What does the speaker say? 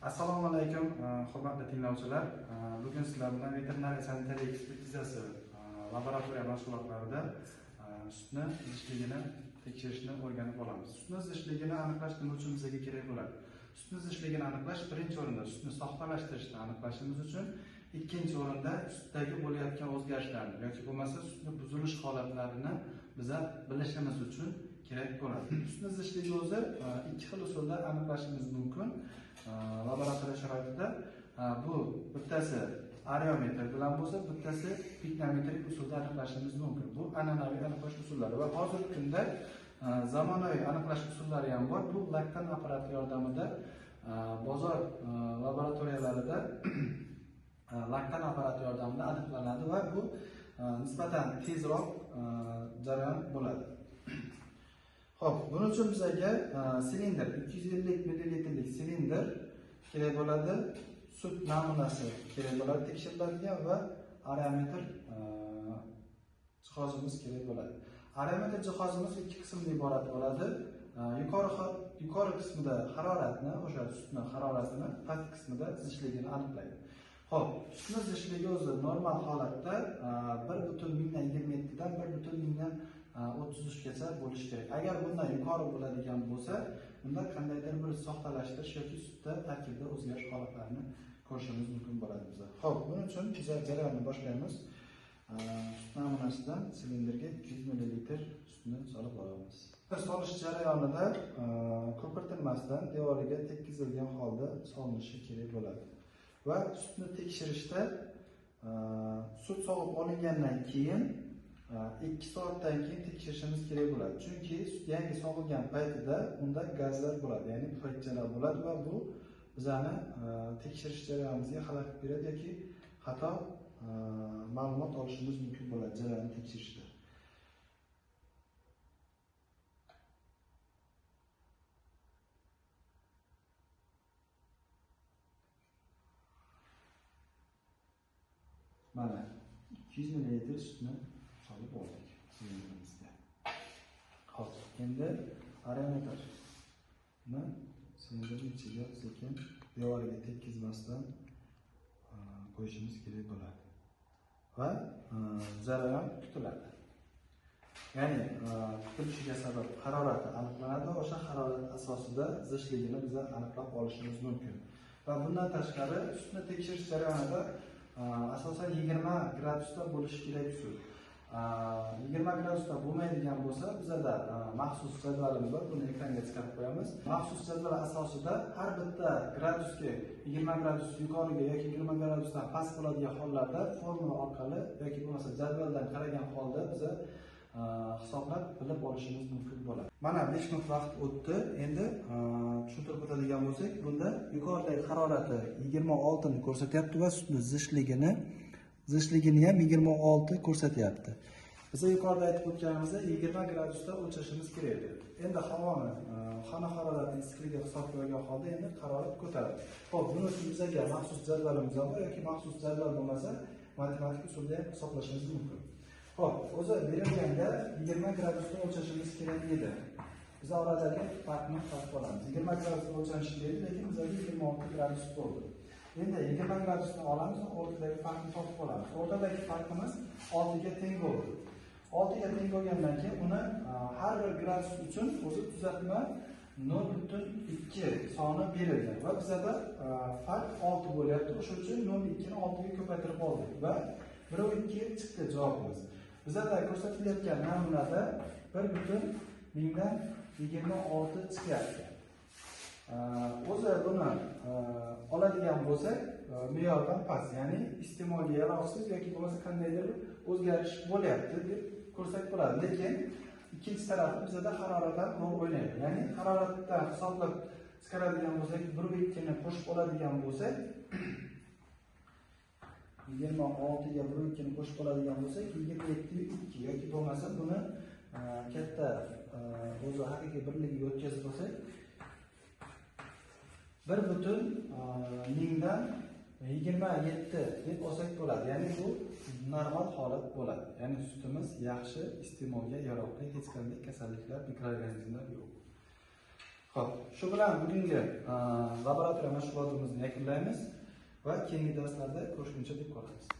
Assalomu alaykum, hurmatli tinglovchilar. Bugun sizlar bilan veterinariya sanitariya ekspertizasi laboratoriya mashg'ulotlarida sutni zichlligini tekshirishni o'rganib olamiz. Sutni zichlligini aniqlash nima uchun bizga kerak bo'ladi? Sutni zichlligini aniqlash birinchi o'rinda sutni soxtalashtirishni aniqlashimiz uchun, ikkinchi o'rinda sutdagi bo'layotgan o'zgarishlarni yoki bo'lmasa sutni buzilish holatlarini biza bilishimiz uchun kerak bo'ladi. Sutni zichligi o'zi ikki xil usulda aniqlashimiz mumkin. Laboratoriya sharoitida bu bittasi areometr bilan bo'lsa, bittasi piknometrik usulda aniqlashimiz mumkin. Bu an'anaviy aniqlash usullari va hozirgi kunda zamonaviy aniqlash usullari ham bor. Bu laktan apparati yordamida bozor laboratoriyalarida laktan apparati yordamida aniqlanadi va bu nisbatan tezroq jarayon bo'ladi. Xo'p, buning uchun bizga silindr 250 ml silindr kerak bo'ladi, sut namunasi kerak bo'ladi tekshiriladigan va areometr jihozimiz kerak bo'ladi. Areometr jihozimiz ikki qismdan iborat bo'ladi. Yuqori qismida haroratni, o'sha sutni haroratini, past qismida zichlligini aniqlaydi. Xo'p, sutni zichligi o'zi normal holatda 1,27 dan 1,33 gacha bo'lishi kerak. Agar bundan yuqori bo'ladigan bo'lsa, unda qandaydir bir soxtalashtirish yoki sutda tarkibda o'zgarish holatlarini ko'rishimiz mumkin bo'ladi bizlar. Xo'p, buning uchun biz jarayonni boshlaymiz. Sut namunasidan silindrga 200 ml sutni solib olamiz. Solish jarayonida ko'pirtilmasdan devoriga tekkizilgan holda solinishi kerak bo'ladi. Va sutni tekshirishda sut sog'ib olingandan keyin 2 soatdan keyin tekshirishimiz kerak bo'ladi. Chunki sut yangi sog'ilgan paytida unda gazlar bo'ladi, ya'ni pufaychalar bo'ladi va bu bizani tekshirish jarayonimizga xalaqit beradi yoki xato ma'lumot olishimiz mumkin bo'ladi jarayonni tekshirishda. Mana 200 ml sutni solib oldik silindrimizga. Xo'p, endi areometrni silindrning ichiga sekin devoriga tekkizmasdan qo'yishimiz kerak bo'ladi va jarayon kutiladi. Ya'ni kutilishiga sabab harorati aniqlanadi va o'sha harorat asosida zichlligini biz aniqlab olishimiz mumkin. Va bundan tashqari sutni tekshirish jarayonida asosan 20 gradusda bo'lishi kerak sut. 20 gradusda bo'lmaydigan bo'lsa, bizda maxsus jadvalimiz bor, buni ekranga chiqarib qo'yamiz. Maxsus jadval asosida har bitta gradusga 20 gradus yuqoriga yoki 20 gradusdan past bo'ladigan hollarda formula orqali yoki bo'lmasa jadvaldan qaragan holda biz hisoblab bilib olishimiz mumkin bo'ladi. Mana 5 minut vaqt o'tdi. Endi tushuntirib o'tadigan bo'lsak, bunda yuqoridagi harorati 26 ni ko'rsatyapti va sutni zichlligini ham 26 ko'rsatyapti. Biz yuqorida aytib o'tganimizda 20 gradusda o'lchashimiz kerak edi. Endi havoni, xona haroratini issiqligi hisobga olgan holda endi harorat ko'tarildi. Xo'p, buning uchun bizga maxsus jadvalimiz bor yoki maxsus jadval bo'lmasa, matematik usulda ham hisoblashimiz mumkin. Xo'p, o'zi berilganda 20 gradusda o'lchashimiz kerak edi. Biz oradagi farqni topib olamiz. 20 gradusda o'lchanishi kerak, lekin bizga 26 gradus bo'ldi. Endi 20 gradusni olamiz va o'rtadagi farqni topib olamiz. O'rtadagi farqimiz 6 ga teng bo'ldi. 6 ga teng bo'lgandan keyin uni har bir gradus uchun o'zi tuzatma 0,2 soni berilgan va bizda farq 6 bo'lyapti. O'sha uchun 0,2 ni 6 ga ko'paytirib oldik va 1,2 chiqdi javobimiz. Bizda ko'rsatilayotgan namunada 1,26 chiqyapti. O'zi buni oladigan bo'lsak, me'yordan past, ya'ni iste'molga yaroqsiz yoki bo'lmasa qandaydir o'zgarish bo'lyapti deb ko'rsak bo'ladi. Lekin ikkinchi tarafi bizda haroratdan rol o'ynaydi. Ya'ni haroratdan hisoblab chiqaradigan bo'lsak, 1,2 ni qo'shib oladigan bo'lsak, 26 ga 1,2 ni qo'shib oladigan bo'lsak, 27,2 yoki bo'lmasa buni katta o'zi haqiqiy birligiga o'tkazib olsak, 1,1000 dan 27 deb olsak bo'ladi. Ya'ni bu normal holat bo'ladi. Ya'ni sutimiz yaxshi, iste'molga yaroqli, hech qanday kasalliklar, mikroorganizmlar yo'q. Xo'p, shu bilan bugungi laboratoriya mashg'ulotimizni yakunlaymiz va keyingi darslarda ko'rishguncha deb qolamiz.